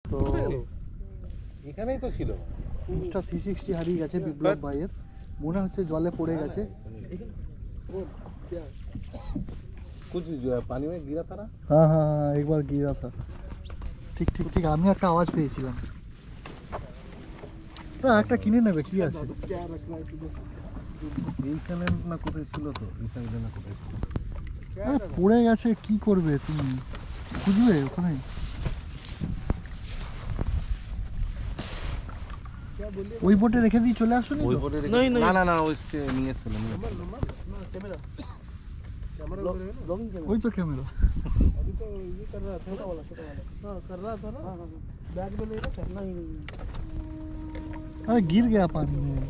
তো এখানেই তো ছিল। মিস্টার 360 হারিয়ে গেছে বিপ্লব ভাইয়ের, মনে হচ্ছে জলে পড়ে গেছে। कुछ पानी में गिरा था ना? हाँ हाँ हाँ, एक बार गिरा था। ঠিক ঠিক ঠিক, আমি একটা আওয়াজ পেয়েছিলাম। না একটা কিনে নেবে, কি আছে? এইখানে না কোথায় ছিল তো, এইখানে না কোথায় ছিল। পড়ে গেছে, কি করবে তুমি? খুঁজবে ওখানে? ওই বোটে রেখে দিয়ে চলে আসুন। ওই বোটে রেখে না না না, ওই নিয়ে এসেছিল। ওই তো ক্যামেরা। अभी तो ये कर रहा था, छोटा वाला हाँ कर रहा था ना, बैग में नहीं रखा नहीं। अरे गिर गया पानी में,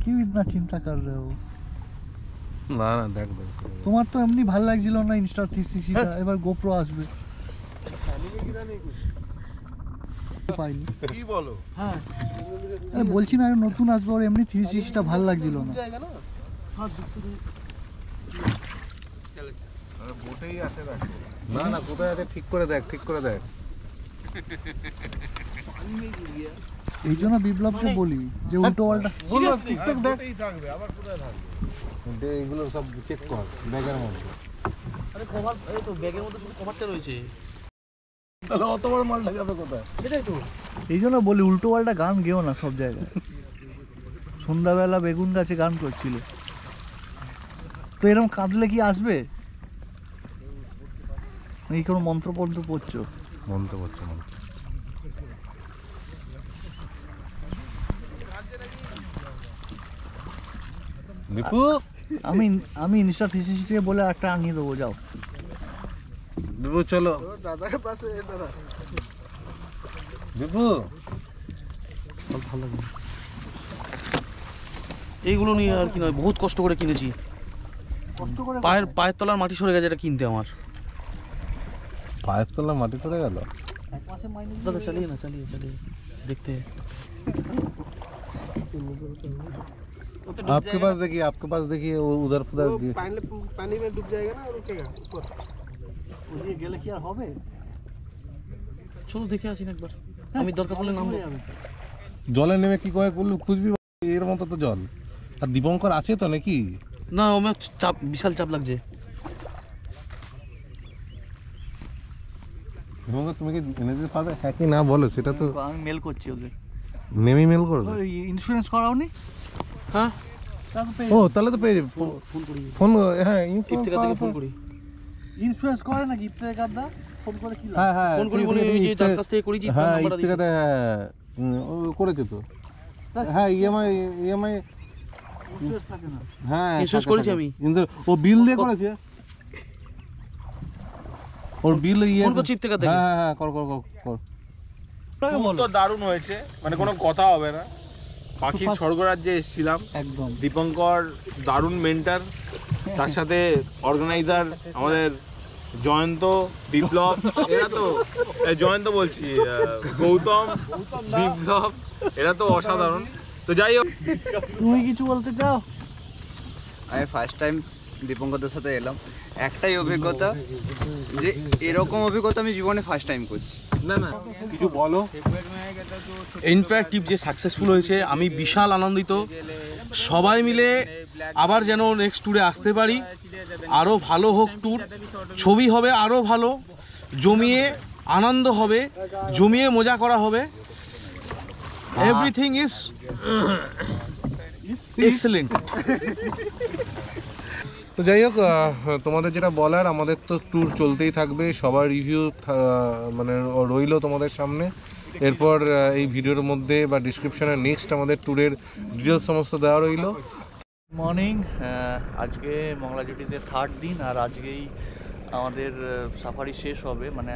क्यों इतना चिंता कर रहे हो? না না, দেখ দেখ তোমার তো এমনি ভালো লাগছিল না ইনস্টা 360টা, এবার গোপ্রো আসবে। पानी में गिरा नहीं कुछ। পাইনি কি বলো? हाँ আরে বলছি না, নতুন আসবে, ওর এমনি 360টা ভালো লাগছিল না। जाएगा ना। हाँ আরে বোটেই আছে, দেখ। না না, কোথায় আছে ঠিক করে দেখ, ঠিক করে দেখ। पानी में गिर गया। এই জন্য বিপ্লবকে বলি যে উল্টো পাল্টা। বললাম টিকটক দেখতেই থাকবে, আবার কোথায় থাকবে? এগুলো সব চেক কর ব্যাগের মধ্যে। আরে কভার, এই তো ব্যাগের মধ্যে শুধু কভারটা রয়েছে। তাহলে অত বড় মালটা যাবে কোথায়? সেটাই তো। এই জন্য বলি উল্টো পাল্টা গান গেও না সব জায়গায়। সন্ধ্যাবেলা বেগুন গাছে গান করছিল, তো এরকম কাঁদলে কি আসবে? এই কোনো মন্ত্রপন্ত্র পড়ছো? মনতে পারছে না। দীপু, আমি আমি ইনস্টা 360 বলে একটা আনিয়ে দেবো, যাও। দীপু চলো। दादा के पास है दादा। দীপু ভালো লাগে এইগুলো নিয়ে আর কি নয়, বহুত কষ্ট করে কিনেছি। কষ্ট করে পায়ের তলার মাটি সরে গেছে এটা কিনতে আমার। পায়ের তলা মাটি পড়ে গেল। এক মাসে মাইনে দাদা চালিয়ে না, চালিয়ে देखते हैं। आपके पास देखिए वो उधर पानी में डूब जाएगा ना, रुकेगा ऊपर। ওদিকে গেলে কি আর হবে? চলো দেখে আসি না একবার, আমি দরকার পড়লে নামবো। জলে নেমে কি করে খুঁজবি? এর মতো তো জল। আর দীপঙ্কর আছে তো নাকি? না আমার চাপ, বিশাল চাপ লাগছে। দীপঙ্কর তুমি কি এনে দিতে পারবে? হ্যাঁ কি না বলো, সেটা তো আমি মেল করছি ওদের। নেমে মেল করবে। ইন্স্যুরেন্স করাওনি? হ্যাঁ ও তাহলে তো পেয়ে যাবে। ফোন করি, ফোন, হ্যাঁ ইফতেখার থেকে ফোন করি। ইন্স্যুরেন্স করে নাকি ইফতেখার দা? ফোন করে কি লাভ? হ্যাঁ হ্যাঁ ফোন করি বলে ওই যে যার কাছ থেকে করেছি তার হ্যাঁ নাম্বারটা দিই। ইফতেখাতে ও করেছে তো। হ্যাঁ ইএমআই ইন্স্যুরেন্স থাকে না। হ্যাঁ ইন্স্যুরেন্স করেছি আমি। ও বিল দিয়ে করেছে। ওর বিল ইয়ে ফোন করছি ইফতেখার থেকে। হ্যাঁ হ্যাঁ কর কর কর কর। তো দারুণ হয়েছে, মানে কোনো কথা হবে না। পাখির স্বর্গরাজ্যে এসেছিলাম, একদম দীপঙ্কর দারুণ মেন্টার, তার সাথে অর্গানাইজার আমাদের জয়ন্ত, বিপ্লব, এরা তো জয়ন্ত বলছি গৌতম, বিপ্লব, এরা তো অসাধারণ। তো যাই হোক, তুমি কিছু বলতে চাও? আমি ফার্স্ট টাইম দীপঙ্করদের সাথে এলাম, একটাই অভিজ্ঞতা যে এরকম অভিজ্ঞতা আমি জীবনে ফার্স্ট টাইম করছি। না না কিছু বলো। ইন্টারঅ্যাক্টিভ যে সাকসেসফুল হয়েছে, আমি বিশাল আনন্দিত। সবাই মিলে আবার যেন নেক্সট ট্যুরে আসতে পারি, আরও ভালো হোক ট্যুর, ছবি হবে আরও ভালো, জমিয়ে আনন্দ হবে, জমিয়ে মজা করা হবে। Everything is excellent. তো যাই হোক, তোমাদের যেটা বলার, আমাদের তো ট্যুর চলতেই থাকবে, সবার রিভিউ মানে রইলো তোমাদের সামনে। এরপর এই ভিডিওর মধ্যে বা ডিসক্রিপশনে নেক্সট আমাদের ট্যুরের ডিটেলস সমস্ত দেওয়া রইলো। মর্নিং, আজকে মংলাজুটিতে 3rd দিন, আর আজকেই আমাদের সাফারি শেষ হবে। মানে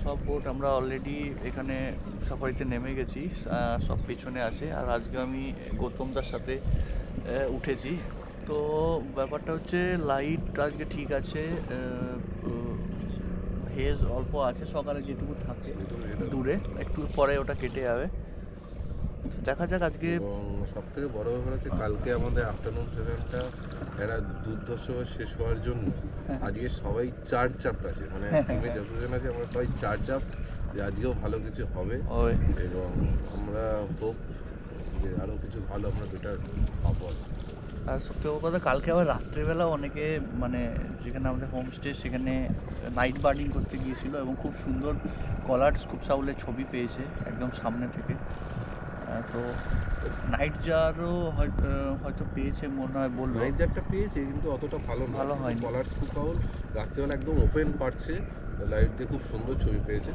সব বোট আমরা অলরেডি এখানে সাফারিতে নেমে গেছি, সব পেছনে আছে। আর আজকে আমি গৌতমদার সাথে উঠেছি। তো ব্যাপারটা হচ্ছে লাইট আজকে ঠিক আছে, হেজ অল্প আছে, সকালে যেটুকু থাকে দূরে, একটু পরে ওটা কেটে যাবে। দেখা যাক আজকে। এবং সব থেকে বড় ব্যাপার হচ্ছে কালকে আমাদের আফটারনুন সেশনটা একটা দুর্ধর্ষ শেষ হওয়ার জন্য আজকে সবাই চার্জ আপ আছে, মানে টিমে যতজন আছে আমরা সবাই চার্জ আপ যে আজকেও ভালো কিছু হবে ওই এবং আমরা হোপ যে আরও কিছু ভালো আমরা বেটার পাবো। আর সত্যি কথা কালকে আবার রাত্রেবেলা অনেকে মানে যেখানে আমাদের হোমস্টে সেখানে নাইট বার্ডিং করতে গিয়েছিল এবং খুব সুন্দর কলার্স খুব সাউলের ছবি পেয়েছে একদম সামনে থেকে। তো নাইট জারও হয়তো পেয়েছে মনে হয়, বললো নাইট জারটা পেয়েছে কিন্তু অতটা ভালো হয়নি। কলার খুব পাউল রাত্রেবেলা একদম ওপেন পাচ্ছে, লাইট দিয়ে খুব সুন্দর ছবি পেয়েছে।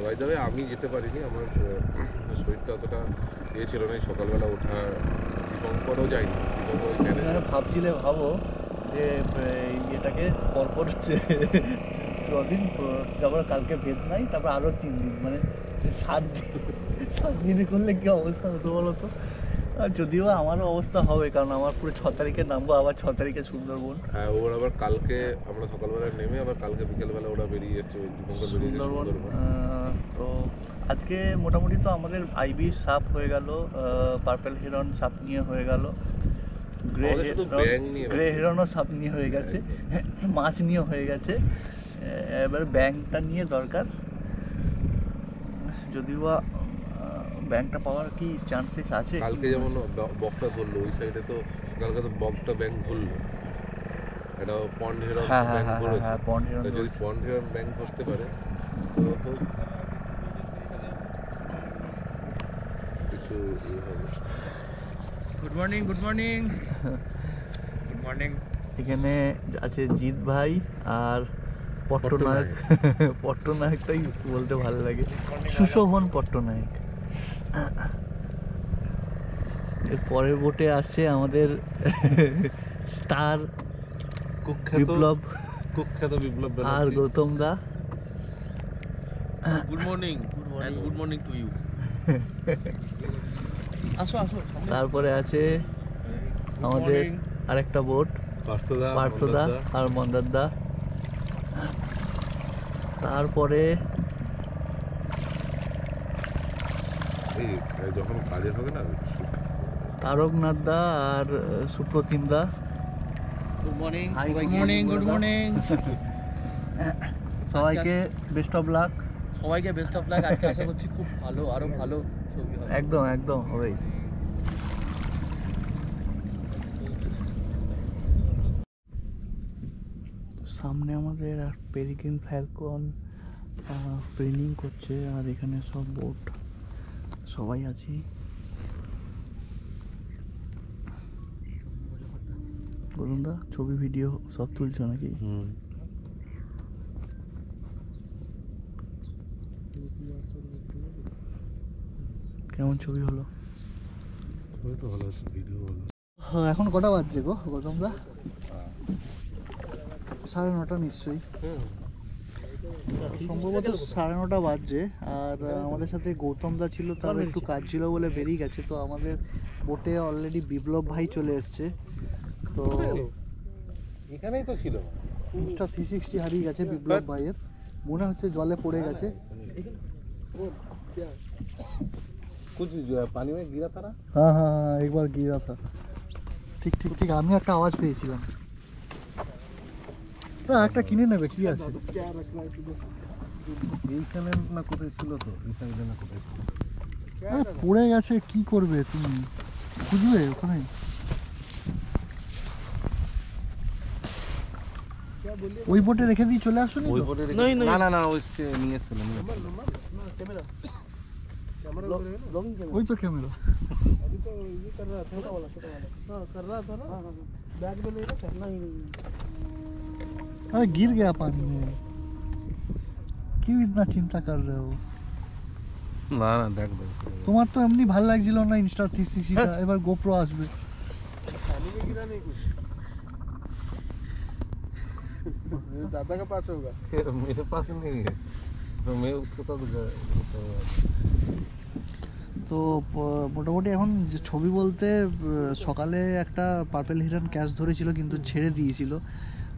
বাই দ্য ওয়ে আমি যেতে পারিনি, আমার শরীরটা অতটা ইয়ে ছিল না, সকালবেলা ওঠা। দীপঙ্করও যায়নি, দীপঙ্কর ওই চ্যানেলে ভাবছিলে ভাবো যে ইয়েটাকে পরপর কদিন, তারপর কালকে ভেদ নাই, তারপর আরও 3 দিন, মানে 7 দিনে করলে কি অবস্থা হতো বলো তো। আর যদিও আমারও অবস্থা হবে, কারণ আমার পুরো 6 তারিখে নামবো, আবার 6 তারিখে সুন্দরবন। হ্যাঁ, ওর আবার কালকে আমরা সকালবেলা নেমে আবার কালকে বিকেলবেলা ওরা বেরিয়ে যাচ্ছে, ওই দীপঙ্কর বেরিয়ে যাচ্ছে সুন্দরবন। তো আজকে মোটামুটি তো আমাদের আইবি সাপ হয়ে গেল, পার্পল হিরন সাপ নিয়ে হয়ে গেল, গ্রে হিরনও সাপ নিয়ে হয়ে গেছে, মাছ নিয়ে হয়ে গেছে, এবার ব্যাংকটা নিয়ে দরকার। যদিও ব্যাংকটা পাওয়ার কি চান্সেস আছে? কালকে যেমন বকটা ধরলো ওই সাইডে, তো কালকে তো বকটা ব্যাংক ধরলো, এটা পন্ড হিরন ব্যাংক ধরেছে। পন্ড হিরন যদি পন্ড হিরন ব্যাংক ধরতে পারে তো কিছু হবে। Good morning good morning good morning. এখানে আছে জিৎ ভাই আর পট্টনায়ক। পট্টনায়কটাই বলতে ভালো লাগে, সুশোভন পট্টনায়ক। এর পরের বোটে আসছে আমাদের স্টার বিপ্লব আর Gautam da. Good morning and good morning to you. আসো আসো। তারপরে আছে আমাদের আরেকটা বোট, পার্থদা আর মন্দারদা। তারপরে এই যখন কাজের হবে না তারকনাথ দা আর সুপ্রতিম দা। Good morning. Good morning, good morning. সবাইকে বেস্ট অফ লাক। সবাইকে বেস্ট অফ লাক। আজকে আশা করছি খুব ভালো, আরো ভালো ছবি হবে। একদম একদম হবেই। সামনে আমাদের আর পেরিগ্রিন ফ্যালকন ট্রেনিং করছে, আর এখানে সব বোট সবাই আছে। বলুন দা, ছবি ভিডিও সব তুলছো নাকি? কেমন ছবি হলো? ছবি তো ভালো আছে, ভিডিও ভালো। এখন কটা বাজছে গো গৌতম দা? 9:30 নিশ্চয়ই, সম্ভবত 9:30 বাজছে। আর আমাদের সাথে গৌতম দা ছিল, তার একটু কাজ ছিল বলে বেরিয়ে গেছে। তো আমাদের বোটে অলরেডি বিপ্লব ভাই চলে এসছে। তো এখানেই তো ছিল, ইনস্টা 360 হারিয়ে গেছে বিপ্লব ভাইয়ের, মনে হচ্ছে জলে পড়ে গেছে। कुछ पानी में गिरा था ना? হ্যাঁ হ্যাঁ হ্যাঁ, একবার গিরা থা। ঠিক ঠিক ঠিক, আমি একটা আওয়াজ পেয়েছিলাম। একটা কিনে নেবে, কি আছে? এইখানে না কোথায় ছিল তো, এই সাইডে না কোথায় ছিল। পড়ে গেছে, কি করবে তুমি? খুঁজবে ওখানে। ওই বোটে রেখে দিয়ে চলে আসুন। ওই বোটে না না না, ওই নিয়ে এসেছিল। ওই তো ক্যামেরা। अरे गिर गया पानी में, क्यों इतना चिंता कर रहे हो? না না, দেখ দেখ, তোমার তো এমনি ভালো লাগছিল না ইনস্টা 360টা, এবার গোপ্রো আসবে। दादा का पास होगा। मेरे पास नहीं है, तो मैं उसको तो তো মোটামুটি এখন যে ছবি বলতে, সকালে একটা পার্পেল হিরন ক্যাচ ধরেছিল কিন্তু ছেড়ে দিয়েছিল,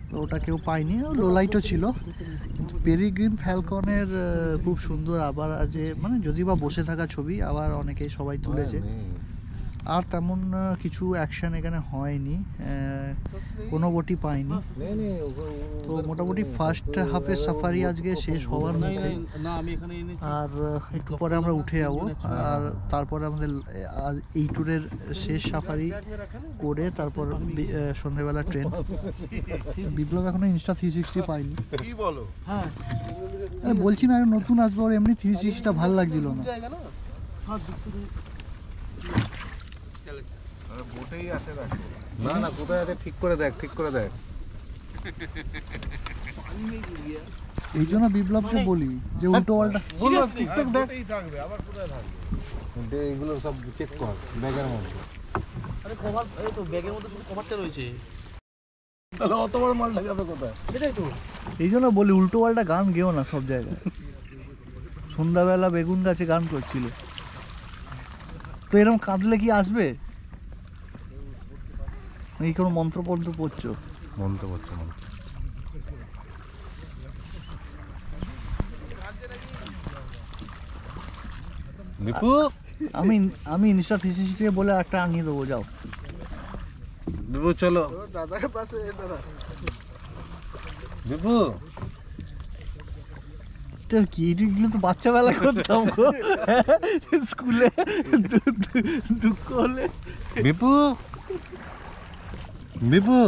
তো ওটা কেউ পায়নি। লো লাইটও ছিল, কিন্তু পেরিগ্রিন ফ্যালকনের খুব সুন্দর আবার আজে মানে যদি বা বসে থাকা ছবি আবার অনেকেই সবাই তুলেছে। আর তেমন কিছু অ্যাকশন এখানে হয়নি, কোনো বটি পাইনি। তো মোটামুটি ফার্স্ট হাফের সাফারি আজকে শেষ হওয়ার মুখে, আর একটু পরে আমরা উঠে যাব। আর তারপরে আমাদের এই ট্যুরের শেষ সাফারি করে তারপর সন্ধ্যেবেলা ট্রেন। বিপ্লব এখনো ইনস্টা 360 পাইনি। হ্যাঁ বলছি না, নতুন আসবো, ওর এমনি 360টা ভালো লাগছিল না। বোটেই আছে না না, কোথায় আছে ঠিক করে দেখ, ঠিক করে দেখ। এই জন্য বিপ্লবকে বলি যে উল্টো পাল্টা টিকটক দেখ, আবার কোথায় থাকবে এগুলো সব চেক কর ব্যাগের মধ্যে। আরে কভার, এই তো ব্যাগের মধ্যে শুধু কভারটা রয়েছে, তাহলে অত বড় মালটা যাবে কোথায়? সেটাই তো। এই জন্য বলি উল্টো পাল্টা গান গেও না সব জায়গায়। সন্ধ্যাবেলা বেগুন গাছে গান করছিল, তো এরকম কাঁদলে কি আসবে? এই কোনো মন্ত্রপন্ত্র পড়ছো? মন্ত্র করছে মন্ত্র। বিপু, আমি ইনস্টা 360 বলে একটা আনিয়ে দেবো, যাও। বিপু চলো দাদার পাশে। দাদা বিপু কি এগুলো তো বাচ্চা বেলা করতাম গো স্কুলে, দুঃখ হলে। বিপু, বিপু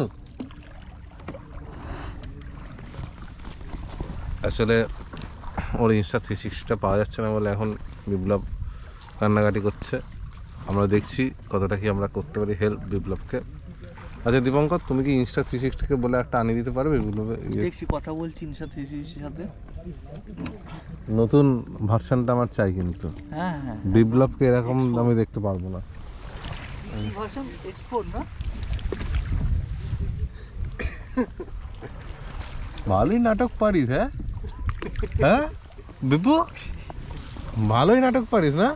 আসলে ওর ইনস্টা 360টা পাওয়া যাচ্ছে না বলে এখন বিপ্লব কান্নাকাটি করছে। আমরা দেখছি কতটা কি আমরা করতে পারি হেল্প বিপ্লবকে। আচ্ছা দীপঙ্কর, তুমি কি ইনস্টা 360কে বলে একটা আনিয়ে দিতে পারবে বিপ্লবের? দেখছি, কথা বলছি ইনস্টা 360 সাথে। নতুন ভার্সনটা আমার চাই কিন্তু। হ্যাঁ হ্যাঁ, বিপ্লবকে এরকম আমি দেখতে পারবো না। এই ভার্সন এক্সপোর্ট না? ভালোই নাটক পারিস। হ্যাঁ হ্যাঁ বিপু, ভালোই নাটক পারিস না?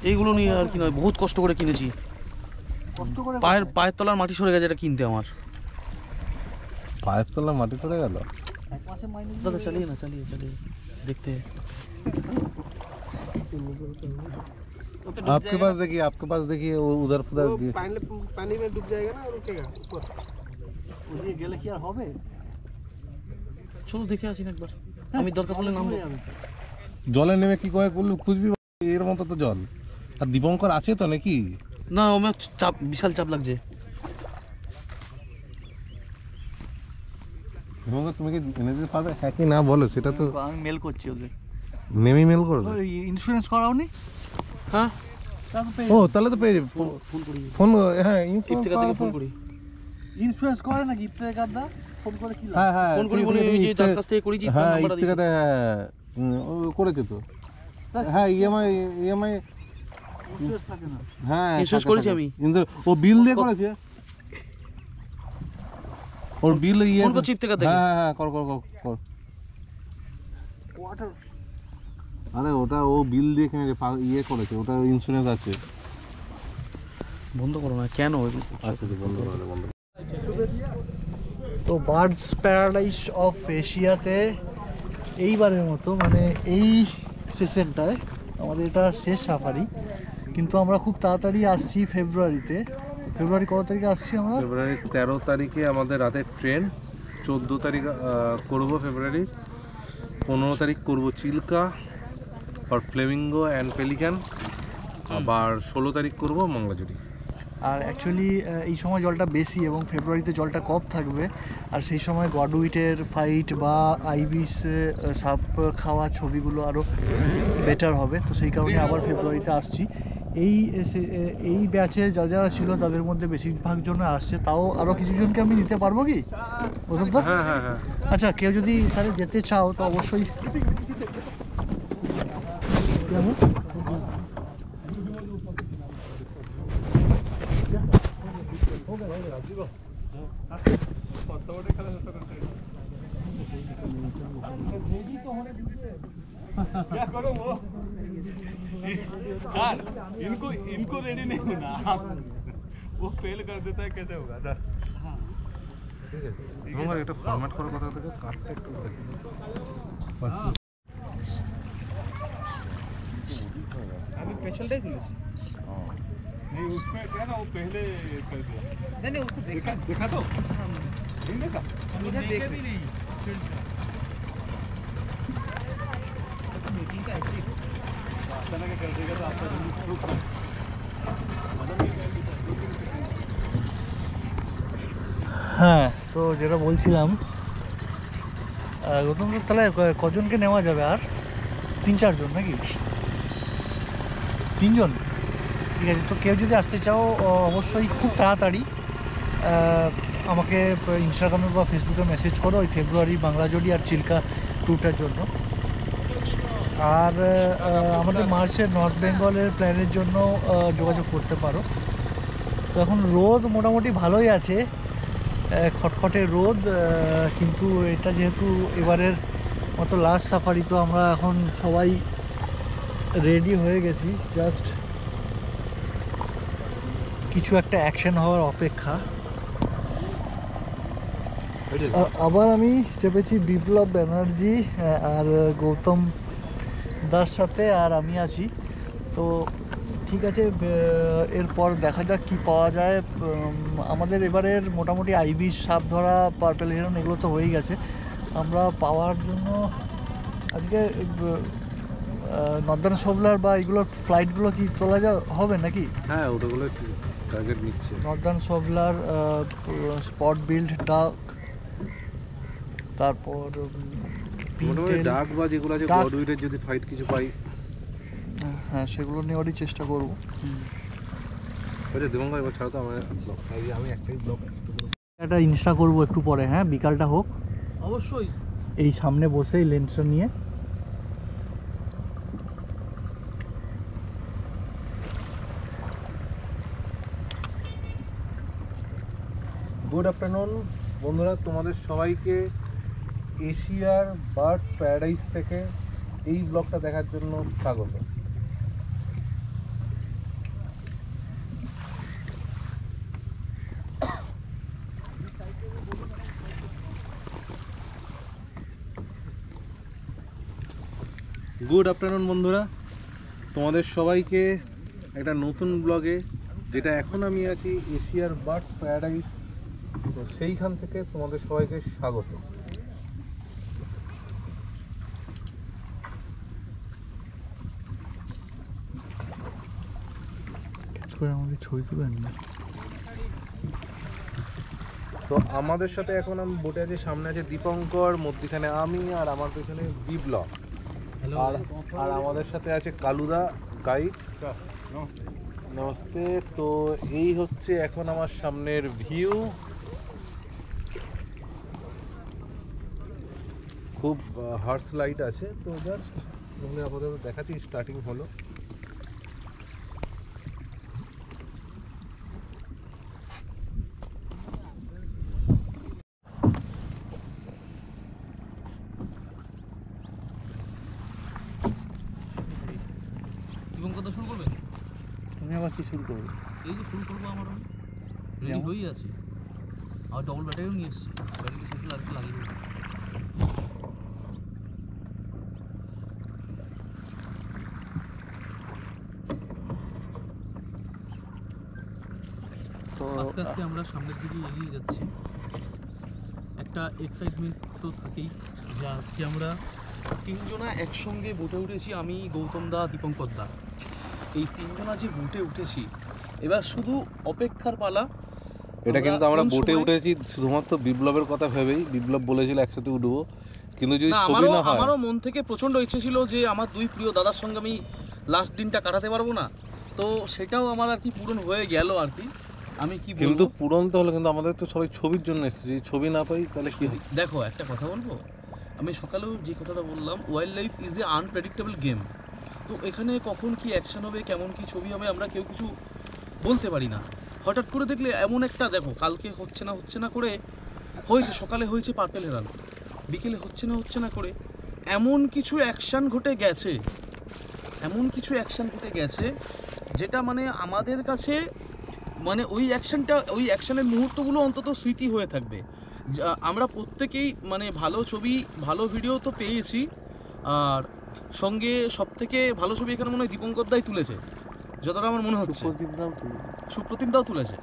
এইগুলো নিয়ে আর কি নয়, বহুত কষ্ট করে কিনেছি। কষ্ট করে পায়ের তলার মাটি সরে গেছে এটা কিনতে আমার। পায়ের তলা মাটি পড়ে গেল। এক মাসে মাইনে দাদা চালিয়ে না, চালিয়ে দেখতে। आपके पास देखिए वो उधर पानी में डूब जाएगा ना, रुकेगा ऊपर। ওদিকে গেলে কি আর হবে? চলো দেখে আসি না একবার, আমি দরকার পড়লে নামবো। জলে নেমে কি করে করলু খুঁজবি এর মতো তো জল। আর দীপঙ্কর আছে তো নাকি? না, আমার চাপ, বিশাল চাপ লাগছে। দীপঙ্কর তুমি কি এনে দিতে পারবে? হ্যাঁ কি না বলো, সেটা তো আমি মেল করছি ওদের। নেমে মেল করবে। ইন্স্যুরেন্স করাওনি? হ্যাঁ, ও তাহলে তো পেয়ে যাবে। ফোন করি, ফোন, হ্যাঁ ইফতেখার থেকে ফোন করি। ইন্স্যুরেন্স করে নাকি ইফতেখার দা? ফোন করে কি লাভ? হ্যাঁ হ্যাঁ ফোন করি বলে ওই যে যার কাছ থেকে করেছি তার হ্যাঁ নাম্বারটা দিই। ইফতেখাতে ও করেছে তো। হ্যাঁ ইএমআই ইন্স্যুরেন্স থাকে না। হ্যাঁ ইনস্যুরেন্স করেছি আমি। ও বিল দিয়ে করেছে। ওর বিল ইয়ে ফোন করছি ইফতেখার থেকে। হ্যাঁ হ্যাঁ কর। ওয়াটার আরে ওটা ও বিল দিয়ে কিনেছে, ইয়ে করেছে, ওটা ইন্স্যুরেন্স আছে। বন্ধ করো না কেন? আচ্ছা বন্ধ করে বন্ধ। তো বার্ডস প্যারাডাইস অফ এশিয়াতে এইবারের মতো মানে এই সেশনটায় আমাদের এটা শেষ সাফারি, কিন্তু আমরা খুব তাড়াতাড়ি আসছি ফেব্রুয়ারিতে। ফেব্রুয়ারি কত তারিখে আসছি আমরা? ফেব্রুয়ারি 13 তারিখে আমাদের রাতের ট্রেন। 14 তারিখ করবো ফেব্রুয়ারি, 15 তারিখ করবো চিল্কা আর ফ্লেমিঙ্গো অ্যান্ড পেলিক্যান, আবার 16 তারিখ করবো মংলাজুরি। আর অ্যাকচুয়ালি এই সময় জলটা বেশি এবং ফেব্রুয়ারিতে জলটা কম থাকবে, আর সেই সময় গডউইটের ফাইট বা আইবিস সাপ খাওয়া ছবিগুলো আরও বেটার হবে। তো সেই কারণে আবার ফেব্রুয়ারিতে আসছি। এই ব্যাচে যারা ছিল তাদের মধ্যে বেশিরভাগ জন আসছে, তাও আরও কিছু জনকে আমি নিতে পারবো কি? হ্যাঁ হ্যাঁ হ্যাঁ। আচ্ছা, কেউ যদি তাহলে যেতে চাও তো অবশ্যই क्या करो वो यार, इनको रेडी नहीं होना, वो फेल कर देता है, कैसे होगा सर? ঠিক আছে, আমার এটা ফরম্যাট করার কথা থেকে কাটটা একটু দেখুন। আমি পেছনটাই তুলেছি। नहीं उसमें क्या ना वो पहले कर दिया नहीं उसको देखा तो नहीं देखा उधर देख भी नहीं मीटिंग का ऐसे ही अचानक कर देगा तो आपका रुक হ্যাঁ, তো যেটা বলছিলাম, গৌতম তাহলে কজনকে নেওয়া যাবে? আর 3-4 জন নাকি? 3 জন? ঠিক আছে, তো কেউ যদি আসতে চাও অবশ্যই খুব তাড়াতাড়ি আমাকে ইনস্টাগ্রামে বা ফেসবুকে মেসেজ করো ওই ফেব্রুয়ারি বাংলা জুড়ি আর চিল্কা ট্যুরটার জন্য। আর আমাদের মার্চের নর্থ বেঙ্গলের প্ল্যানের জন্য যোগাযোগ করতে পারো। তো এখন রোদ মোটামুটি ভালোই আছে, খটখটে রোদ, কিন্তু এটা যেহেতু এবারের মতো লাস্ট সাফারি, তো আমরা এখন সবাই রেডি হয়ে গেছি, জাস্ট কিছু একটা অ্যাকশন হওয়ার অপেক্ষা। আবার আমি চেপেছি বিপ্লব ব্যানার্জি আর গৌতম দাস সাথে, আর আমি আছি। তো ঠিক আছে, এরপর দেখা যাক কি পাওয়া যায়। আমাদের এবারের মোটামুটি আইবিস, সাপ ধরা, পার্পেল হিরন এগুলো তো হয়েই গেছে। আমরা পাওয়ার জন্য আজকে নর্দার্ন সোবলার বা এগুলোর ফ্লাইটগুলো কি তোলা হবে নাকি? হ্যাঁ, ওটাগুলো একটু টার্গেট নিচ্ছে। নর্দার্ন সোবলার, স্পট বিল্ড ডাক, তারপর মোটামুটি ডাক বা যেগুলো আছে গডউইটের যদি ফাইট কিছু পাই, হ্যাঁ সেগুলো নেওয়ারই চেষ্টা করবো। আচ্ছা দেবঙ্গ এবার ছাড়ো তো, আমি একটাই ব্লগ একটা ইনস্টা করবো একটু পরে, হ্যাঁ বিকালটা হোক অবশ্যই। এই সামনে বসেই লেন্সটা নিয়ে। গুড আফটারনুন বন্ধুরা, তোমাদের সবাইকে এশিয়ার বার্ডস প্যারাডাইস থেকে এই ব্লগটা দেখার জন্য স্বাগত। গুড আফটারনুন বন্ধুরা, তোমাদের সবাইকে একটা নতুন ব্লগে, যেটা এখন আমি আছি এশিয়ার বার্ডস প্যারাডাইস, তো সেইখান থেকে তোমাদের সবাইকে স্বাগত। আমাদের ছবি তুলেন না। তো আমাদের সাথে এখন আমি বোটে আছি, সামনে আছে দীপঙ্কর, মধ্যখানে আমি, আর আমার পেছনে বিপ্লব, আর আমাদের সাথে আছে কালুদা গাইড। নমস্তে। তো এই হচ্ছে এখন আমার সামনের ভিউ, খুব হার্স লাইট আছে। তো জাস্ট আপাতত দেখাচ্ছি, স্টার্টিং হলো। কথা শুরু করবে? তুমি আবার কি শুরু করবে? এই যে শুরু করবো, আমার রেডি হয়েই আছে, আর ডবল ব্যাটারিও নিয়ে এসছি, ব্যাটারি শেষ হলে আর কি লাগিয়ে দেবো। তো আস্তে আস্তে আমরা সামনের দিকে এগিয়ে যাচ্ছি। একটা এক্সাইটমেন্ট তো থাকেই যে আজকে আমরা তিনজনা একসঙ্গে বোটে উঠেছি, আমি, গৌতম দা, দীপঙ্কর দা, এই তিনজনা যে বোটে উঠেছি, এবার শুধু অপেক্ষার পালা। এটা কিন্তু আমরা বোটে উঠেছি শুধুমাত্র বিপ্লবের কথা ভেবেই। বিপ্লব বলেছিল একসাথে উঠবো, কিন্তু যদি ছবি না হয়, আমারও মন থেকে প্রচণ্ড ইচ্ছে ছিল যে আমার দুই প্রিয় দাদার সঙ্গে আমি লাস্ট দিনটা কাটাতে পারবো না, তো সেটাও আমার আর কি পূরণ হয়ে গেল আর কি। আমি কি কিন্তু পূরণ তো হলো, কিন্তু আমাদের তো সবাই ছবির জন্য এসেছে, যদি ছবি না পাই তাহলে কি হবে? দেখো একটা কথা বলবো, আমি সকালেও যে কথাটা বললাম, wild life is a unpredictable game. তো এখানে কখন কি অ্যাকশন হবে, কেমন কি ছবি হবে, আমরা কেউ কিছু বলতে পারি না। হঠাৎ করে দেখলে এমন একটা, দেখো কালকে হচ্ছে না করে হয়েছে, সকালে হয়েছে পার্পেল হেরান, বিকেলে হচ্ছে না করে এমন কিছু অ্যাকশন ঘটে গেছে, যেটা মানে আমাদের কাছে মানে ওই অ্যাকশনের মুহূর্তগুলো অন্তত স্মৃতি হয়ে থাকবে। আমরা প্রত্যেকেই মানে ভালো ছবি ভালো ভিডিও তো পেয়েছি, আর সঙ্গে সবথেকে ভালো ছবি এখানে মনে হয় দীপঙ্কর দাই তুলেছে যতটা আমার মনে হচ্ছে, সুপ্রতিম দাও তুলেছে।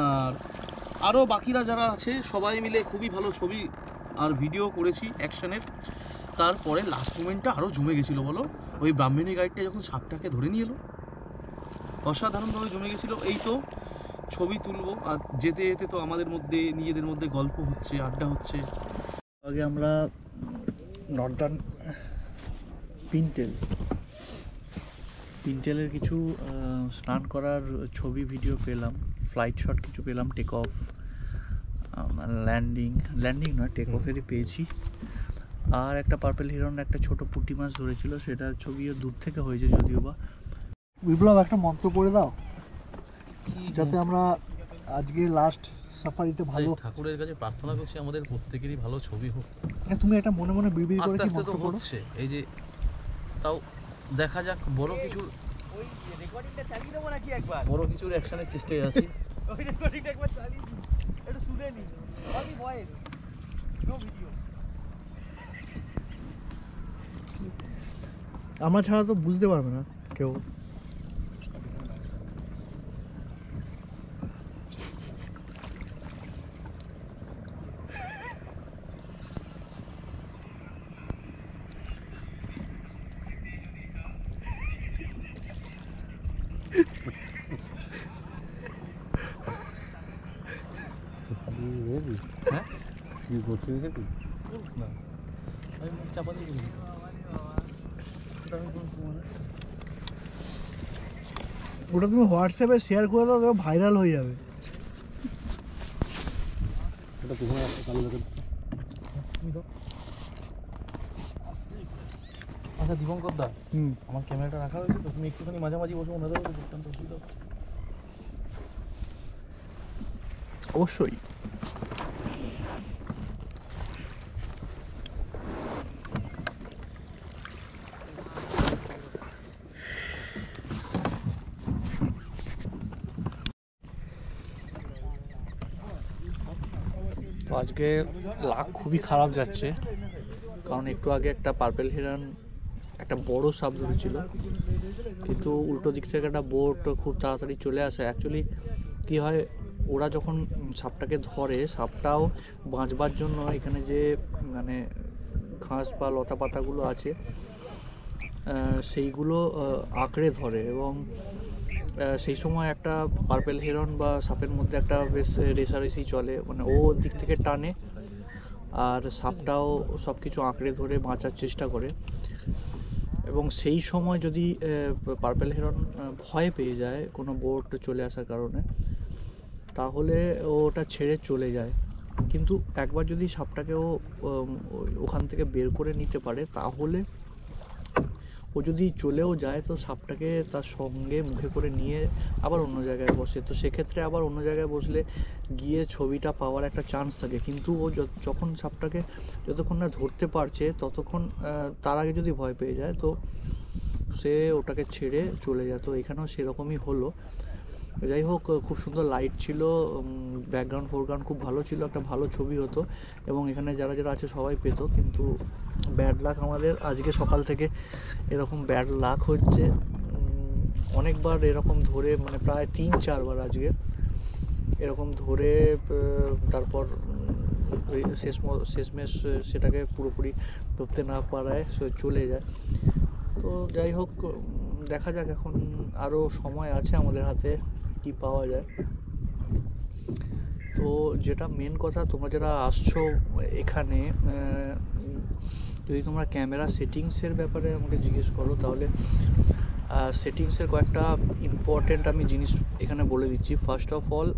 আর আরও বাকিরা যারা আছে সবাই মিলে খুবই ভালো ছবি আর ভিডিও করেছি অ্যাকশনের। তারপরে লাস্ট মোমেন্টটা আরও জমে গেছিলো বলো, ওই ব্রাহ্মণী গাইডটা যখন সাপটাকে ধরে নিয়ে এলো অসাধারণভাবে জমে গেছিলো। এই তো ছবি তুলবো আর যেতে যেতে তো আমাদের মধ্যে নিজেদের মধ্যে গল্প হচ্ছে, আড্ডা হচ্ছে। আগে আমরা নর্দার্ন পিনটেলের কিছু স্নান করার ছবি ভিডিও পেলাম, ফ্লাইট শট কিছু পেলাম, টেক অফ, ল্যান্ডিং নয় টেক অফেরই পেয়েছি। আর একটা পার্পেল হিরন একটা ছোট পুঁটি মাছ ধরেছিল, সেটার ছবিও দূর থেকে হয়েছে যদিও বা। বিপ্লব একটা মন্ত্র পড়ে দাও যাতে আমরা আজকে লাস্ট সাফারিতে ভালো। ঠাকুরের কাছে প্রার্থনা করছি আমাদের প্রত্যেকেরই ভালো ছবি হোক। হ্যাঁ, তুমি একটা মনে মনে বিড়বিড় করে আস্তে কি আস্তে তো মন্ত্র পড়ো? হচ্ছে, এই যে তাও দেখা যাক বড় কিছুর অ্যাকশনের চেষ্টায় আছি। আমরা ছাড়া তো বুঝতে পারবে না কেউ। কি করছিস না আমি মুখ চাপা দিয়ে দিই। ওটা তুমি হোয়াটসঅ্যাপে শেয়ার করে দাও, দেখো ভাইরাল হয়ে যাবে। আচ্ছা দীপঙ্কর দা, আমার ক্যামেরাটা রাখা হয়েছে তো, তুমি একটুখানি মাঝামাঝি বসে ওনাদেরও তো দুষ্টান্ত অসুবিধা। অবশ্যই। তো আজকে লাক খুবই খারাপ যাচ্ছে, কারণ একটু আগে একটা পার্পেল হিরন একটা বড় সাপ ধরেছিল, কিন্তু উল্টো দিক থেকে একটা বোট খুব তাড়াতাড়ি চলে আসে। অ্যাকচুয়ালি কী হয়, ওরা যখন সাপটাকে ধরে, সাপটাও বাঁচবার জন্য এখানে যে মানে ঘাস বা লতা পাতাগুলো আছে সেইগুলো আঁকড়ে ধরে, এবং সেই সময় একটা পার্পেল হিরন বা সাপের মধ্যে একটা বেশ রেসারেসি চলে, মানে ও দিক থেকে টানে আর সাপটাও সব কিছু আঁকড়ে ধরে বাঁচার চেষ্টা করে। এবং সেই সময় যদি পার্পেল হিরন ভয় পেয়ে যায় কোনো বোট চলে আসার কারণে, তাহলে ওটা ছেড়ে চলে যায়। কিন্তু একবার যদি সাপটাকে ও ওখান থেকে বের করে নিতে পারে, তাহলে ও যদি চলেও যায় তো সাপটাকে তার সঙ্গে মুখে করে নিয়ে আবার অন্য জায়গায় বসে। তো সেক্ষেত্রে আবার অন্য জায়গায় বসলে গিয়ে ছবিটা পাওয়ার একটা চান্স থাকে। কিন্তু ও যখন সাপটাকে যতক্ষণ না ধরতে পারছে ততক্ষণ, তার আগে যদি ভয় পেয়ে যায় তো সে ওটাকে ছেড়ে চলে যায়। তো এখানেও সেরকমই হলো। যাই হোক, খুব সুন্দর লাইট ছিল, ব্যাকগ্রাউন্ড ফোরগ্রাউন্ড খুব ভালো ছিল, একটা ভালো ছবি হতো এবং এখানে যারা যারা আছে সবাই পেত। কিন্তু ব্যাড লাক আমাদের আজকে সকাল থেকে এরকম ব্যাড লাক হচ্ছে। অনেকবার এরকম ধরে, মানে প্রায় 3-4 বার আজকে এরকম ধরে, তারপর শেষমেশ সেটাকে পুরোপুরি ধরতে না পারায় চলে যায়। তো যাই হোক, দেখা যাক, এখন আরও সময় আছে আমাদের হাতে, কি পাওয়া যায়। তো যেটা মেন কথা, তোমরা যারা আসছো এখানে, যদি তোমরা ক্যামেরা সেটিংসের ব্যাপারে আমাকে জিজ্ঞেস করো, তাহলে সেটিংসের কয়েকটা ইম্পর্টেন্ট আমি জিনিস এখানে বলে দিচ্ছি। ফার্স্ট অফ অল,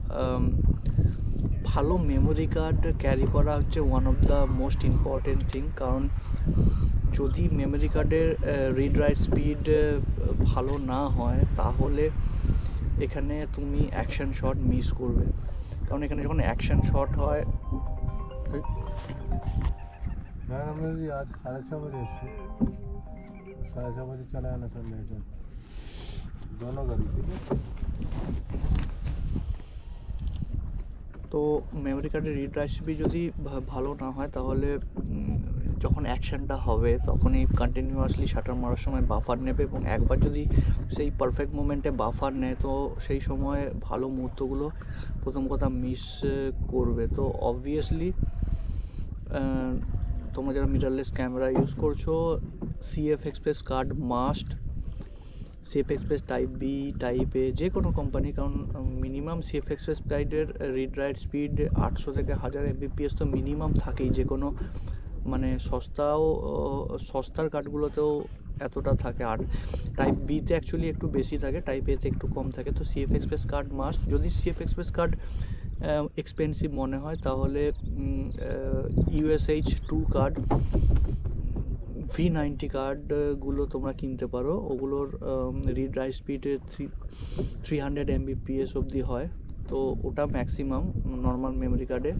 ভালো মেমোরি কার্ড ক্যারি করা হচ্ছে one of the most important thing. কারণ যদি মেমোরি কার্ডের রিড রাইট স্পিড ভালো না হয়, তাহলে এখানে তুমি অ্যাকশন শট মিস করবে। কারণ এখানে যখন অ্যাকশন শট হয়, আমরা যদি আজ 6:30 बजे এসছি, 6:30 बजे चला आना सर लेकर दोनों गाड़ी, ठीक है। তো মেমোরি কার্ডের রিড রাইট স্পিড যদি ভালো না হয় তাহলে যখন অ্যাকশানটা হবে তখনই কন্টিনিউয়াসলি শাটার মারার সময় বাফার নেবে, এবং একবার যদি সেই পারফেক্ট মোমেন্টে বাফার নেয় তো সেই সময় ভালো মুহূর্তগুলো প্রথম কথা মিস করবে। তো অবভিয়াসলি তোমরা যারা মিররলেস ক্যামেরা ইউজ করছো, CF express card must, CF express type B, type A, যে কোনো কোম্পানি, কারণ মিনিমাম সিএফ এক্সপ্রেস গাইডের রিড রাইট স্পিড 800 থেকে 1000 Mbps তো মিনিমাম থাকেই, যে কোনো মানে সস্তার কার্ডগুলোতেও এতটা থাকে। আর টাইপ বিতে অ্যাকচুয়ালি একটু বেশি থাকে, টাইপ এতে একটু কম থাকে। তো সিএফ এক্সপ্রেস কার্ড মাস্ট। যদি সিএফ এক্সপ্রেস কার্ড এক্সপেন্সিভ মনে হয় তাহলে USH 2 কার্ড, V90 কার্ডগুলো তোমরা কিনতে পারো। ওগুলোর রিড রাইট স্পিড 300 Mbps অবধি হয়, তো ওটা ম্যাক্সিমাম নর্মাল মেমোরি কার্ডে।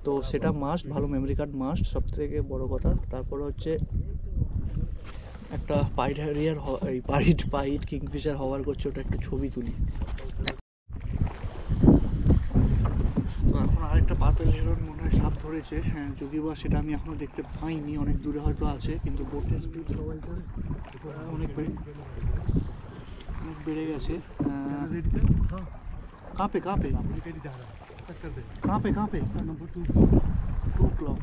তো সেটা মাস্ট, ভালো মেমোরি কার্ড মাস্ট, সবথেকে বড় কথা। তারপরে হচ্ছে একটা পাইট হ্যারিয়ার, এই পাইট কিংফিশার হওয়ার করছে, ওটা একটু ছবি তুলি। তো এখন আরেকটা পার্পেল হেরন মনে হয় সাপ ধরেছে, হ্যাঁ, যদিও বা সেটা আমি এখনও দেখতে পাইনি, অনেক দূরে হয়তো আছে, কিন্তু বোটের স্পিড সবাইটা অনেক বেড়ে গেছে। কাঁপে नंबर 2 o'clock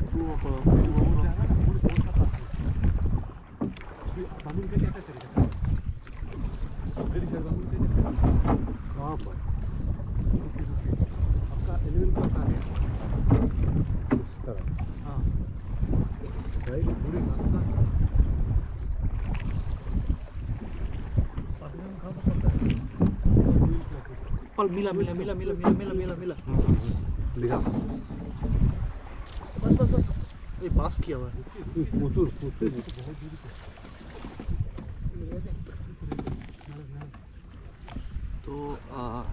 कहाँ पर आपका 11 क्लॉक आ गया इस तरह। हाँ भाई पूरी रास्ता पल मिला लिखा बस ये पास किया हुआ है প্রচুর তো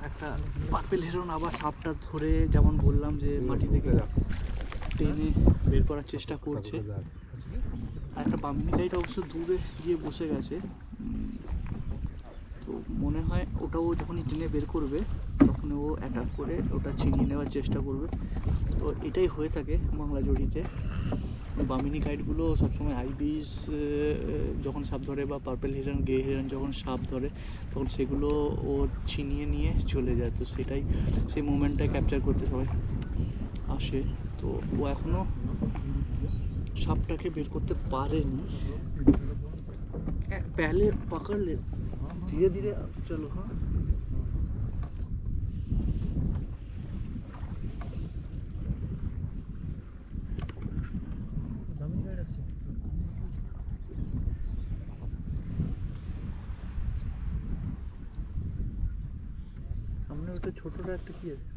একটা পার্পেল হেরন আবার সাপটা ধরে, যেমন বললাম যে মাটি থেকে টেনে বের করার চেষ্টা করছে। আর একটা বামনি গাইড অবশ্য দূরে গিয়ে বসে গেছে, তো মনে হয় ওটাও যখনই টেনে বের করবে তখন ও অ্যাটাক করে ওটা ছিনিয়ে নেওয়ার চেষ্টা করবে। তো এটাই হয়ে থাকে বাংলা জড়িতে। বামিনী গাইডগুলো সবসময় আইবিস যখন সাপ ধরে বা পার্পেল হিরন, গে হিরন যখন সাপ ধরে তখন সেগুলো ও ছিনিয়ে নিয়ে চলে যায়। তো সেটাই, সেই মোমেন্টটা ক্যাপচার করতে সবাই আসে। তো ও এখনও সাপটাকে বের করতে পারেনি। पहले पकड़ ले, धीरे धीरे चलो। हाँ हमने ওটা ছোটটা একটা কি আছে,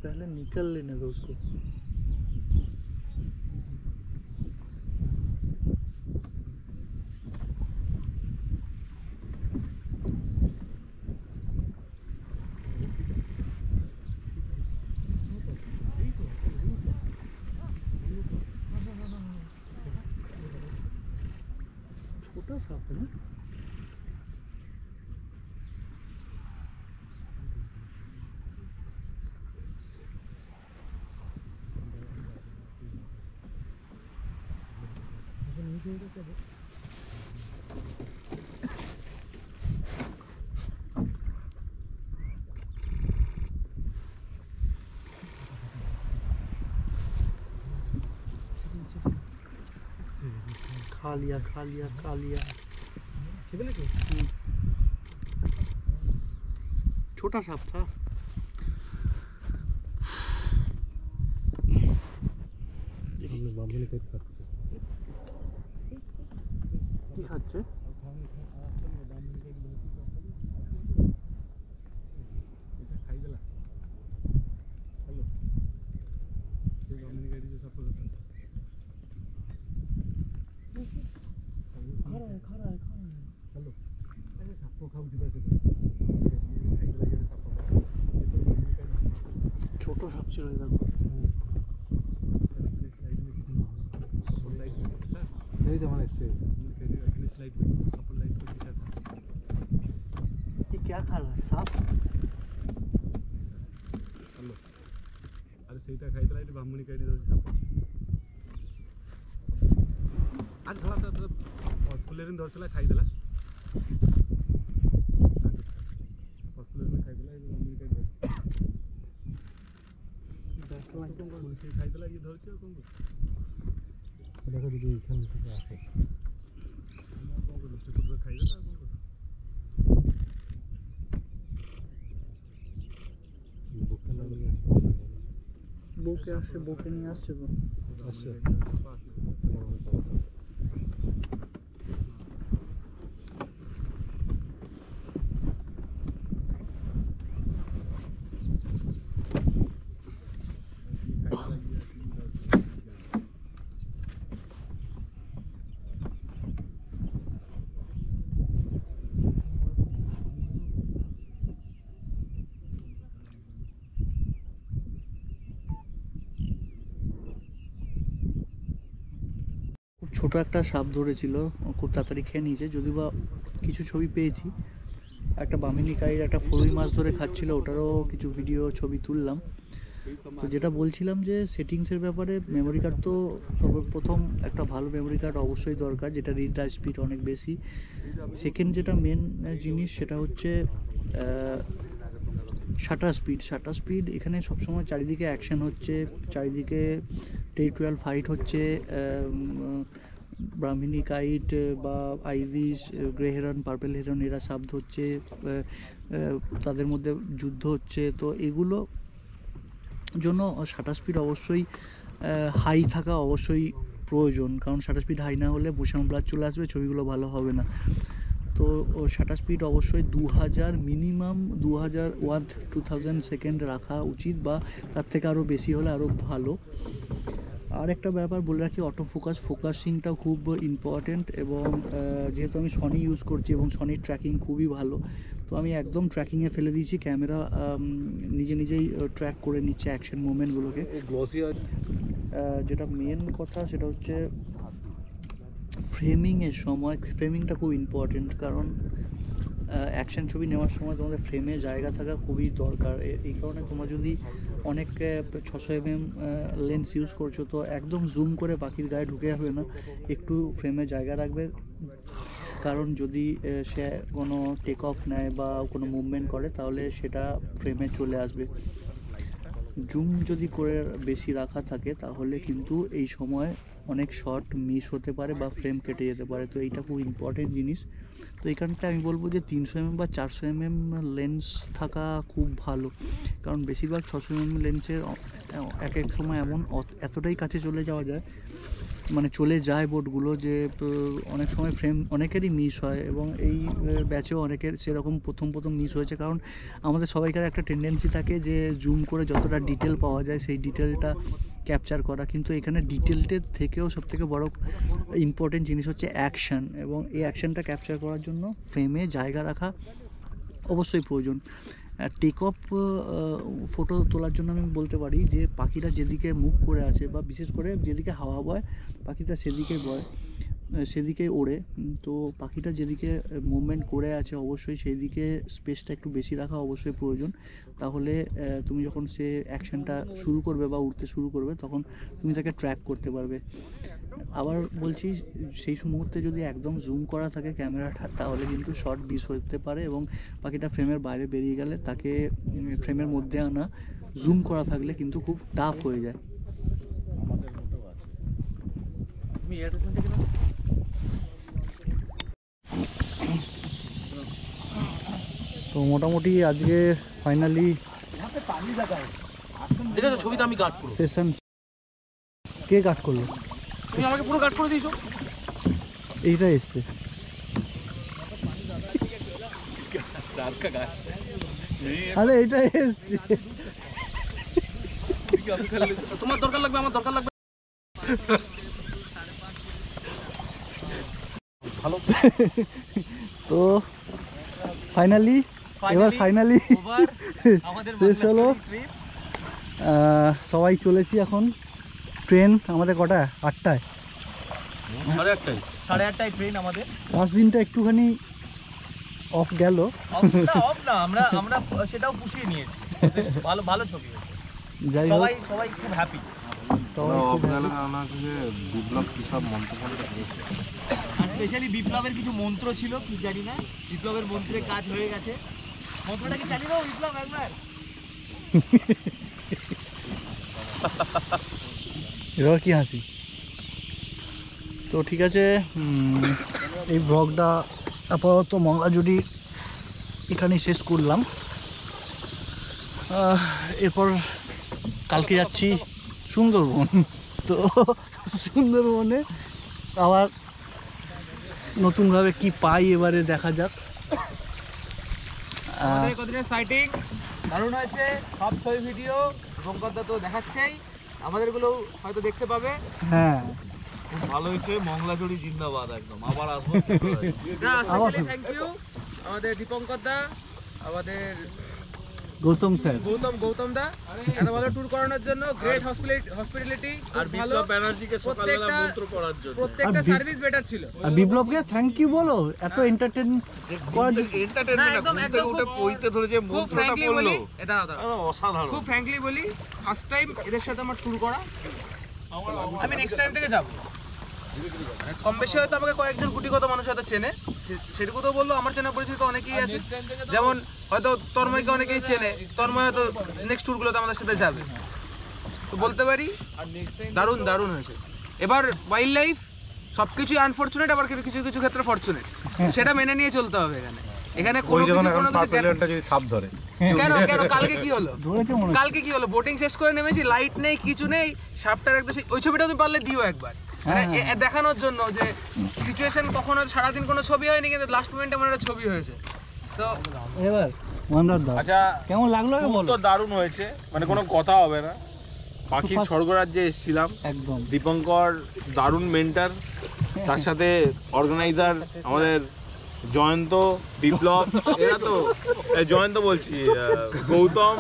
पहले निकल लेने दो उसको। छोटा सांप है ना, खा लिया छोटा सांप था। কি খাচ্ছে? ছোট সাপ ছিল দেখো। क्या खा रहा है साफ? अरे ସେଇଟା ଖାଇଥିଲା ଏଠି ବ୍ରାହ୍ମଣୀ କାଇଟି ଧରିଛି ସାପ ଆରେ ଧଳା ଫୁଲେରିନ୍ ଧରିଥିଲା ଖାଇଦେଲା ଫୁଲେରିନ୍ ଖାଇଦେଲା ଏଠି ବ୍ରାହ୍ମଣୀ କାଇଟି ଧରିଛି ସେ ଖାଇଦେଲା ଇଏ ଧରିଛି ଆଉ କ'ଣ କରୁଛି ଦେଖ ଯଦି ଏখান থেকে আসে କ'ଣ କରିବ ସେ ଖାଇଦେଲା ଆଉ କ'ଣ କରିବ বউকে আসছে, বউকে নিয়ে আসছে তো। আসছে ছোট একটা সাপ ধরেছিল, খুব তাড়াতাড়ি খেয়ে নিয়েছে। যদি বা কিছু ছবি পেয়েছি, একটা বামিনী কাইর একটা ফরুই মাছ ধরে খাচ্ছিল, ওটারও কিছু ভিডিও ছবি তুললাম। তো যেটা বলছিলাম যে সেটিংসের ব্যাপারে, মেমোরি কার্ড তো সর্বপ্রথম একটা ভালো মেমোরি কার্ড অবশ্যই দরকার, যেটা রিড রাইট স্পিড অনেক বেশি। সেকেন্ড যেটা মেন জিনিস সেটা হচ্ছে শাটার স্পিড। শাটার স্পিড এখানে সবসময় চারিদিকে অ্যাকশন হচ্ছে, চারিদিকে টেরিটোরিয়াল ফাইট হচ্ছে, ব্রাহ্মিনী কাইট বা আইভিস, গ্রে হেরন, পার্পেল হেরন এরা সাপ ধরছে, তাদের মধ্যে যুদ্ধ হচ্ছে। তো এগুলো জন্য শাটার স্পিড অবশ্যই হাই থাকা অবশ্যই প্রয়োজন, কারণ শাটার স্পিড হাই না হলে মোশন ব্লার চলে আসবে, ছবিগুলো ভালো হবে না। তো শাটার স্পিড অবশ্যই 2000 মিনিমাম 2000 সেকেন্ড রাখা উচিত, বা তার থেকে আরও বেশি হলে আরও ভালো। আর একটা ব্যাপার বলে রাখি, অটো ফোকাসিংটাও খুব ইম্পর্টেন্ট। এবং যেহেতু আমি সনি ইউজ করছি এবং সনির ট্র্যাকিং খুবই ভালো, তো আমি একদম ট্র্যাকিংয়ে ফেলে দিয়েছি। ক্যামেরা নিজেই ট্র্যাক করে নিচ্ছে অ্যাকশন মুভমেন্টগুলোকে। যেটা মেন কথা সেটা হচ্ছে ফ্রেমিংয়ের সময়, ফ্রেমিংটা খুব ইম্পর্টেন্ট, কারণ অ্যাকশন ছবি নেওয়ার সময় তোমাদের ফ্রেমে জায়গা থাকা খুবই দরকার। এই কারণে তোমরা যদি অনেক 600 mm লেন্স ইউজ করছো, তো একদম জুম করে পাখির গায়ে ঢুকে যাবে না, একটু ফ্রেমে জায়গা রাখবে। কারণ যদি সে কোনো টেক অফ নেয় বা কোনো মুভমেন্ট করে, তাহলে সেটা ফ্রেমে চলে আসবে। জুম যদি করে বেশি রাখা থাকে, তাহলে কিন্তু এই সময় অনেক শট মিস হতে পারে বা ফ্রেম কেটে যেতে পারে। তো এইটা খুব ইম্পর্টেন্ট জিনিস। তো এইখানটা আমি বলবো যে 300 mm বা 400 mm লেন্স থাকা খুব ভালো, কারণ বেশিরভাগ 600 mm লেন্সের এক সময় এতটাই কাছে চলে যাওয়া যায়, মানে চলে যায় বোটগুলো, যে অনেক সময় ফ্রেম অনেকেরই মিস হয়। এবং এই ব্যাচেও অনেকের সেরকম প্রথম মিস হয়েছে, কারণ আমাদের সবাইকার একটা টেন্ডেন্সি থাকে যে জুম করে যতটা ডিটেল পাওয়া যায় সেই ডিটেলটা ক্যাপচার করা, কিন্তু এখানে ডিটেলটের থেকেও সবথেকে বড় ইম্পর্টেন্ট জিনিস হচ্ছে অ্যাকশান, এবং এই অ্যাকশানটা ক্যাপচার করার জন্য ফ্রেমে জায়গা রাখা অবশ্যই প্রয়োজন। টেক অফ ফটো তোলার জন্য আমি বলতে পারি যে পাখিরা যেদিকে মুখ করে আছে, বা বিশেষ করে যেদিকে হাওয়া বয় পাখিটা সেদিকে ওড়ে। তো পাখিটা যেদিকে মুভমেন্ট করে আছে অবশ্যই সেই দিকে স্পেসটা একটু বেশি রাখা অবশ্যই প্রয়োজন। তাহলে তুমি যখন সে অ্যাকশানটা শুরু করবে বা উঠতে শুরু করবে, তখন তুমি তাকে ট্র্যাক করতে পারবে। আবার বলছি, সেই মুহূর্তে যদি একদম জুম করা থাকে ক্যামেরাটা, তাহলে কিন্তু শর্ট মিস হতে পারে, এবং পাখিটা ফ্রেমের বাইরে বেরিয়ে গেলে তাকে ফ্রেমের মধ্যে আনা জুম করা থাকলে কিন্তু খুব টাফ হয়ে যায়। তো মোটামুটি আজকে ফাইনালি দেখেছো ছবিটা আমি কাট করব। সেশন কে কাট করলো? তুমি আমাকে পুরো কাট করে দিয়েছো। এইটা এসছে আরে এইটা এসছে, তোমার দরকার লাগবে, আমার দরকার লাগবে। ভালো। তো ফাইনালি শেষ হলো। সবাই চলেছি এখন। ট্রেন আমাদের কটায়? 8টায়, 8:30 সাড়ে 8টায় ট্রেন আমাদের। 5 দিনটা একটুখানি অফ গেল। অফ না, আমরা সেটাও পুষিয়ে নিয়েছি। ভালো ভালো ছবি হয়েছে, যাই হোক সবাই খুব হ্যাপি। সবাই খুব happy। বিপ্লব কি সব মন্তব্য করেছে? স্পেশালি বিপ্লবের কিছু মন্ত্র ছিল, কি জানি না, বিপ্লবের মন্ত্রে কাজ হয়ে গেছে। মন্ত্রটা কি চালিয়ে দাও বিপ্লব একবার। এবার কি হাসি। তো ঠিক আছে, এই ব্লগটা আপাতত মংলাজুড়ি এখানেই শেষ করলাম। এরপর কালকে যাচ্ছি সুন্দরবন। তো সুন্দরবনে আবার নতুনভাবে কি পাই এবারে দেখা যাক। আমাদের কতদিনের সাইটিং দারুণ হয়েছে, সব ছবি ভিডিও রূপঙ্করদা তো দেখাচ্ছেই, আমাদেরগুলো হয়তো দেখতে পাবে। হ্যাঁ, খুব ভালো হয়েছে, মংলাজুড়ি জিন্দাবাদ একদম। আবার আসবো। স্পেশালি থ্যাংক ইউ আমাদের দীপঙ্করদা, আমাদের গৌতম স্যার, গৌতম দা এত ভালো ট্যুর করানোর জন্য, গ্রেট হসপিটালিটি, আর বিপ্লব ব্যানার্জিকে সকালবেলা মন্ত্র পড়ার জন্য। প্রত্যেকটা সার্ভিস বেটার ছিল। আর বিপ্লবকে থ্যাংক ইউ বলো এত এন্টারটেইন করার জন্য। পইতে ধরে যে মন্ত্রটা পড়লো, অসাধারণ। খুব ফ্র্যাঙ্কলি বলি, ফার্স্ট টাইম এদের সাথে আমার ট্যুর করা। আমি নেক্সট টাইম থেকে যাবো। কম বেশি হয়তো আমাকে কয়েকজন গুটিগত মানুষ হয়তো চেনে, সেটুকু তো বললো। আমার চেনা পরিচিত অনেকেই আছে, যেমন হয়তো তন্ময়কে অনেকেই চেনে, তন্ময় হয়তো নেক্সট ট্যুরগুলোতে আমাদের সাথে যাবে। তো বলতে পারি দারুণ দারুণ হয়েছে। এবার ওয়াইল্ড লাইফ সব কিছুই আনফর্চুনেট, আবার কিছু কিছু ক্ষেত্রে ফর্চুনেট, সেটা মেনে নিয়ে চলতে হবে। এখানে কোনো কিছু যদি সাপ ধরে কেন কালকে কি হলো, কালকে কি হলো, বোটিং শেষ করে নেমেছি, লাইট নেই, কিছু নেই, সাপটার একদম ওই ছবিটা তুমি পারলে দিও একবার, মানে দেখানোর জন্য যে সিচুয়েশন কখনো সারাদিন কোনো ছবি হয়নি, কিন্তু লাস্ট মোমেন্টে মনে একটা ছবি হয়েছে। তো এবার মন্দার দা আচ্ছা, কেমন লাগলো বলো। তো দারুণ হয়েছে, মানে কোনো কথা হবে না। পাখির স্বর্গরাজ্যে এসেছিলাম, একদম দীপঙ্কর দারুণ মেন্টার, তার সাথে অর্গানাইজার আমাদের জয়ন্ত, বিপ্লব, এরা তো জয়ন্ত বলছি, গৌতম,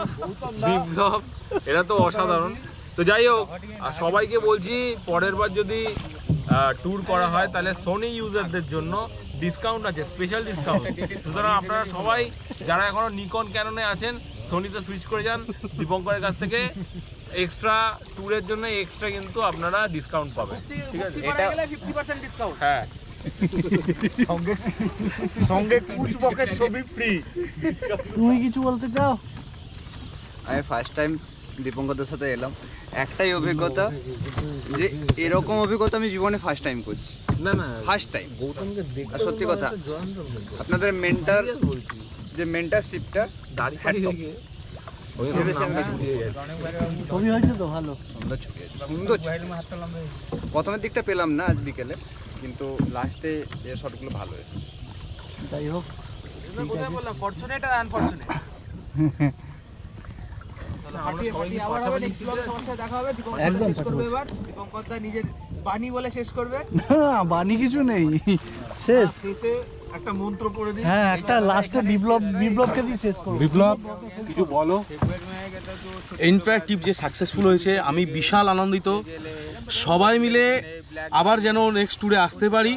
বিপ্লব, এরা তো অসাধারণ। তো যাই হোক, আর সবাইকে বলছি পরের বার যদি ট্যুর করা হয় তাহলে সোনি ইউজারদের জন্য ডিসকাউন্ট আছে, স্পেশাল ডিসকাউন্ট। সুতরাং আপনারা সবাই যারা এখনো নিকন ক্যাননে আছেন, সোনিতে সুইচ করে যান। দীপঙ্করের কাছ থেকে এক্সট্রা ট্যুরের জন্য এক্সট্রা কিন্তু আপনারা ডিসকাউন্ট পাবেন, ঠিক আছে? এটা 50% ডিসকাউন্ট। হ্যাঁ, সঙ্গে কুচ বকের ছবি ফ্রি। তুমি কিছু বলতে চাও? আমি ফার্স্ট টাইম দীপঙ্করদের সাথে এলাম, একটাই অভিজ্ঞতা যে এরকম অভিজ্ঞতা আমি জীবনে ফার্স্ট টাইম করছি। না না, ফার্স্ট টাইম সত্যি কথা। আপনাদের মেন্টার যে মেন্টারশিপটা ছবি হয়েছে তো ভালো, সুন্দর ছবি আছে, সুন্দর ছবি। প্রথমের দিকটা পেলাম না আজ বিকেলে, কিন্তু লাস্টে যে শটগুলো ভালো এসেছে। যাই হোক কোথায় বললাম ফরচুনেট আর আনফরচুনেট। একদম দীপঙ্করদা নিজের বাণী বলে শেষ করবে। না বাণী কিছু নেই, শেষ। শেষে একটা মন্ত্র পড়ে দিই। হ্যাঁ, একটা লাস্টে বিপ্লবকে দিয়ে শেষ করব। বিপ্লব কিছু বলো। ইন্টারঅ্যাক্টিভ যে সাকসেসফুল হয়েছে, আমি বিশাল আনন্দিত। সবাই মিলে আবার যেন নেক্সট ট্যুরে আসতে পারি,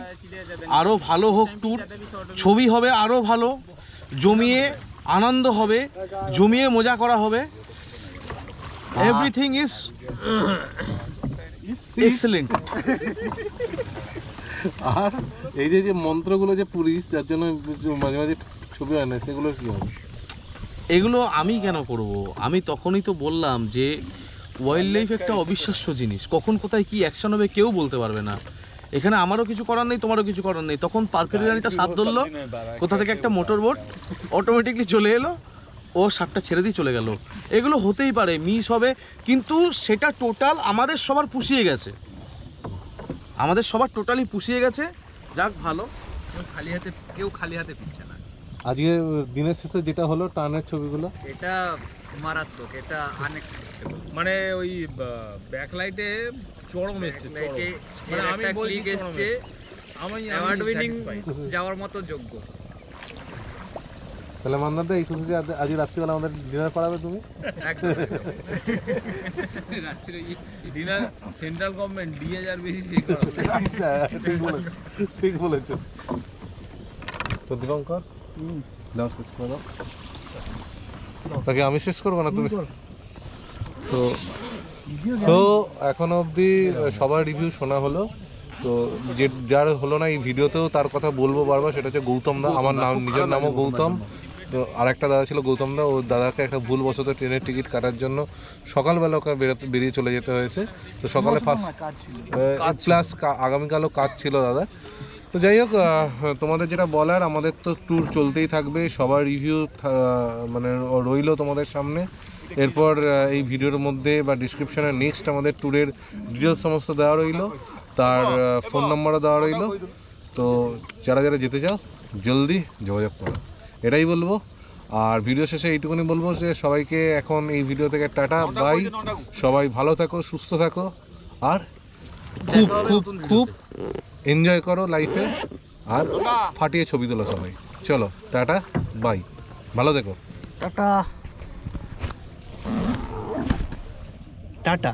আরও ভালো হোক ট্যুর, ছবি হবে আরও ভালো, জমিয়ে আনন্দ হবে, জমিয়ে মজা করা হবে। Everything is excellent. আর এই যে মন্ত্রগুলো যে পুলিশ যার জন্য মাঝে মাঝে ছবি হয় না, সেগুলো কি হবে? এগুলো আমি কেন করব? আমি তখনই তো বললাম যে ওয়াইল্ড লাইফ একটা অবিশ্বাস্য জিনিস, কখন কোথায় কি অ্যাকশন হবে কেউ বলতে পারবে না। এখানে আমারও কিছু করার নেই, তোমারও কিছু করার নেই। তখন পার্কের রানীটা সাপ ধরলো, কোথা থেকে একটা মোটর বোট অটোমেটিকলি চলে এলো, ও সাপটা ছেড়ে দিয়ে চলে গেল। এগুলো হতেই পারে, মিস হবে, কিন্তু সেটা টোটাল আমাদের সবার পুষিয়ে গেছে, আমাদের সবার টোটালি পুষিয়ে গেছে। যাক ভালো, কেউ খালি হাতে ফিরছে না। আজকে দিনের শেষে যেটা হলো টানের ছবিগুলো, এটা মারাত্মক, এটা আনএক্সপেক্টেড। মানে ওই ব্যাকলাইটে চরম এসছে, মানে আমি বলছি এসছে, আমি অ্যাওয়ার্ড উইনিং যাওয়ার মতো যোগ্য। তাহলে মান্নাদা এই খুশি আজ রাত্রিবেলা আমাদের ডিনার করাবে তুমি? একদম ডিনার সেন্ট্রাল গভর্নমেন্ট দিয়ে যার বেশি ঠিক বলেছো। তো দীপঙ্কর দাও শেষ করে দাও। তাকে আমি শেষ করবো না তুমি? তো তো এখনো অবধি সবার রিভিউ শোনা হলো। তো যে যার হলো না এই ভিডিওতেও তার কথা বলবো বারবার, সেটা হচ্ছে গৌতম দা। আমার নাম, নিজের নামও গৌতম। তো আরেকটা দাদা ছিল গৌতম দা, ও দাদাকে একটা ভুলবশত ট্রেনের টিকিট কাটার জন্য সকালবেলা ওকে বেরিয়ে চলে যেতে হয়েছে। তো সকালে ফার্স্ট প্লাস আগামীকালও কাজ ছিল দাদা। তো যাই হোক, তোমাদের যেটা বলার, আমাদের তো ট্যুর চলতেই থাকবে, সবার রিভিউ মানে রইলো তোমাদের সামনে। এরপর এই ভিডিওর মধ্যে বা ডিসক্রিপশনে নেক্সট আমাদের ট্যুরের ডিটেলস সমস্ত দেওয়া রইলো, তার ফোন নাম্বারও দেওয়া রইলো। তো যারা যারা যেতে চাও জলদি যোগাযোগ করো, এটাই বলবো। আর ভিডিও শেষে এইটুকুনি বলবো যে সবাইকে এখন এই ভিডিও থেকে টাটা বাই, সবাই ভালো থাকো, সুস্থ থাকো, আর খুব খুব খুব এনজয় করো লাইফে, আর ফাটিয়ে ছবি তোলো সবাই। চলো টাটা বাই, ভালো থেকো, টাটা টাটা।